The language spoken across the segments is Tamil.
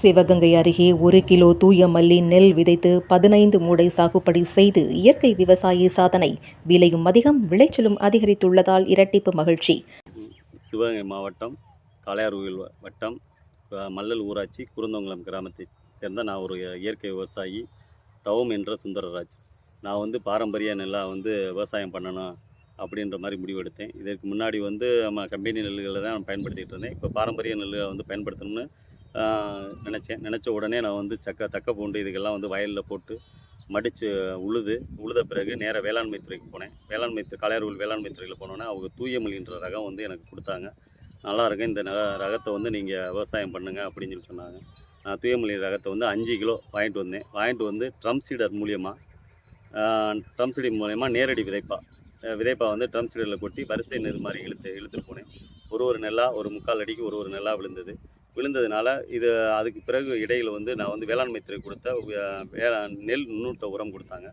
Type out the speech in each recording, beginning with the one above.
சிவகங்கை அருகே 1 கிலோ தூய மல்லி நெல் விதைத்து 15 மூடை சாகுபடி செய்து இயற்கை விவசாயி சாதனை. விலையும் அதிகம், விளைச்சலும் அதிகரித்துள்ளதால் இரட்டிப்பு மகிழ்ச்சி. சிவகங்கை மாவட்டம் காளையார்கோவில் வட்டம் மல்லல் ஊராட்சி குருந்தங்குளம் கிராமத்தை சேர்ந்த நான் ஒரு இயற்கை விவசாயி தவம் என்ற சுந்தரராஜ். நான் பாரம்பரிய நெல்லாக விவசாயம் பண்ணணும் அப்படின்ற மாதிரி முடிவெடுத்தேன். இதற்கு முன்னாடி நம்ம கம்பெனி நெல்லுகளை தான் பயன்படுத்திகிட்டு இருந்தேன். இப்போ பாரம்பரிய நெல்லை பயன்படுத்தணும்னு நினச்ச உடனே நான் தக்க பூண்டு இதுக்கெல்லாம் வயலில் போட்டு மடித்து உழுத பிறகு நேராக வேளாண்மை துறைக்கு போனேன். காளையார்கோவில் வேளாண்மை துறையில் போனோன்னே அவங்க தூயமல்லின்ற ரகம் எனக்கு கொடுத்தாங்க. நல்லா இருக்கு, இந்த ரகத்தை நீங்கள் விவசாயம் பண்ணுங்கள் அப்படின்னு சொல்லி சொன்னாங்க. நான் தூயமல்லி ரகத்தை 5 கிலோ வாங்கிட்டு வந்தேன். ட்ரம் சீடர் மூலியமாக நேரடி விதைப்பா ட்ரம் சீடரில் கொட்டி வரிசை நெல் மாதிரி இழுத்துட்டு போனேன். ஒரு நெல்லாக ஒரு 3/4 அடிக்கு ஒரு நெல்லாக விழுந்ததுனால அதுக்கு பிறகு இடையில் நான் வேளாண்மை துறை கொடுத்த நெல் நுண்ணூட்ட உரம் கொடுத்தாங்க.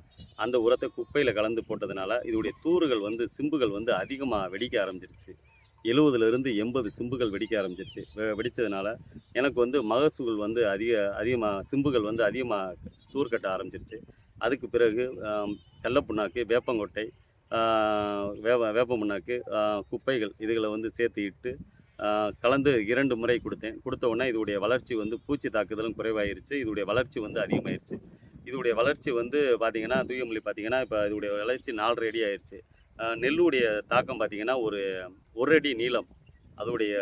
அந்த உரத்தை குப்பையில் கலந்து போட்டதுனால இதோடைய தூறுகள் சிம்புகள் அதிகமாக வெடிக்க ஆரம்பிச்சிருச்சு. 70லிருந்து 80 சிம்புகள் வெடிக்க ஆரம்பிச்சிருச்சு. வெடித்ததுனால எனக்கு மகசூல் அதிகமாக சிம்புகள் அதிகமாக தூர் கட்ட ஆரம்பிச்சிருச்சு. அதுக்கு பிறகு கடல புண்ணாக்கு, வேப்பங்கொட்டை, வேப்ப புண்ணாக்கு, குப்பைகள் இதுகளை சேர்த்து இட்டு கலந்து 2 முறை கொடுத்தேன். கொடுத்த உடனே இதோடைய வளர்ச்சி பூச்சி தாக்குதலும் குறைவாயிருச்சு. இதோடைய வளர்ச்சி அதிகமாயிருச்சு. இதோடைய வளர்ச்சி பார்த்திங்கன்னா தூயமல்லி பார்த்திங்கன்னா இப்போ இதோடைய வளர்ச்சி 4.5 அடி ஆயிடுச்சு. நெல்லுடைய தாக்கம் பார்த்திங்கன்னா ஒரு அடி நீளம். அதோடைய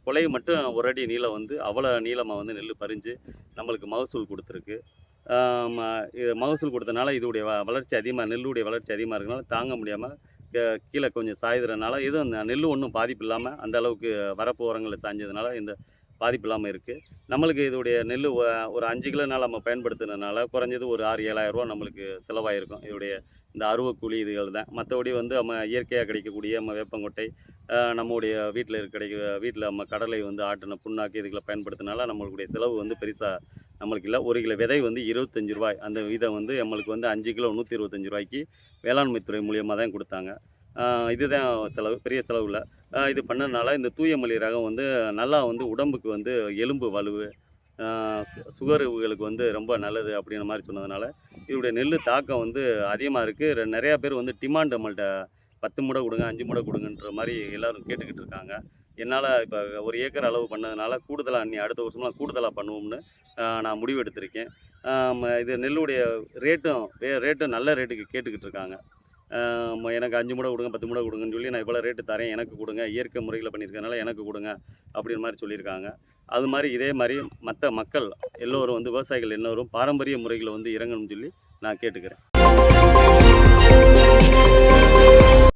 கொலை மட்டும் 1 அடி நீளம் அவ்வளோ நீளமாக நெல் பறிஞ்சு நம்மளுக்கு மகசூல் கொடுத்துருக்கு. இது மகசூல் கொடுத்தனால இதோடைய வளர்ச்சி அதிகமாக, நெல்லுடைய வளர்ச்சி அதிகமாக இருக்கனால தாங்க முடியாமல் கீழே கொஞ்சம் சாய்கிறதுனால எதுவும் நெல் ஒன்றும் பாதிப்பு இல்லாமல் அந்த அளவுக்கு வரப்பு ஓரங்களில் சாய்ஞ்சதுனால இந்த பாதிப்பு இல்லாமல் இருக்குது. நம்மளுக்கு இதோடைய நெல் ஒரு 5 கிலோ நாள் நம்ம பயன்படுத்துனதுனால குறைஞ்சது ஒரு 6-7 ரூபா நம்மளுக்கு செலவாயிருக்கும். இதோடைய இந்த அருவக்கூலி இதுகள் தான். மற்றபடி நம்ம இயற்கையாக கிடைக்கக்கூடிய நம்ம வேப்பங்கொட்டை, நம்முடைய வீட்டில் நம்ம கடலை ஆட்டின புண்ணாக்கு இதுகளை பயன்படுத்தினால நம்மளுடைய செலவு பெருசாக நம்மளுக்கு இல்லை. 1 கிலோ விதை 25 ரூபாய். அந்த விதை நம்மளுக்கு 5 கிலோ 125 ரூபாய்க்கு வேளாண்மை துறை மூலியமாக தான் கொடுத்தாங்க. இதுதான் செலவு, பெரிய செலவு இல்லை. இது பண்ணதுனால இந்த தூயமல்லி ரகம் நல்லா உடம்புக்கு எலும்பு வலுவு, சுகர்களுக்கு ரொம்ப நல்லது அப்படின்ற மாதிரி சொன்னதுனால இதோடைய நெல் தாக்கம் அதிகமாக இருக்குது. நிறையா பேர் டிமாண்ட் நம்மள்கிட்ட 10 மூடை கொடுங்க, 5 மூடை கொடுங்கன்ற மாதிரி எல்லோரும் கேட்டுக்கிட்டு இருக்காங்க. என்னால் இப்போ 1 ஏக்கர் அளவு பண்ணதுனால கூடுதலாக அடுத்த வருஷம்லாம் கூடுதலாக பண்ணுவோம்னு நான் முடிவு எடுத்திருக்கேன். இது நெல்லுடைய ரேட்டும் நல்ல ரேட்டுக்கு கேட்டுக்கிட்டு இருக்காங்க. எனக்கு 5 மூடை கொடுங்க, 10 மூடை கொடுங்கன்னு சொல்லி நான் இவ்வளோ ரேட்டு தரேன், எனக்கு கொடுங்க, இயற்கை முறையில் பண்ணியிருக்கனால எனக்கு கொடுங்க அப்படின்ற மாதிரி சொல்லியிருக்காங்க. அது மாதிரி இதே மாதிரி மற்ற மக்கள் எல்லோரும் விவசாயிகள் எல்லோரும் பாரம்பரிய முறைகளை இறங்கணும்னு சொல்லி நான் கேட்டுக்கிறேன்.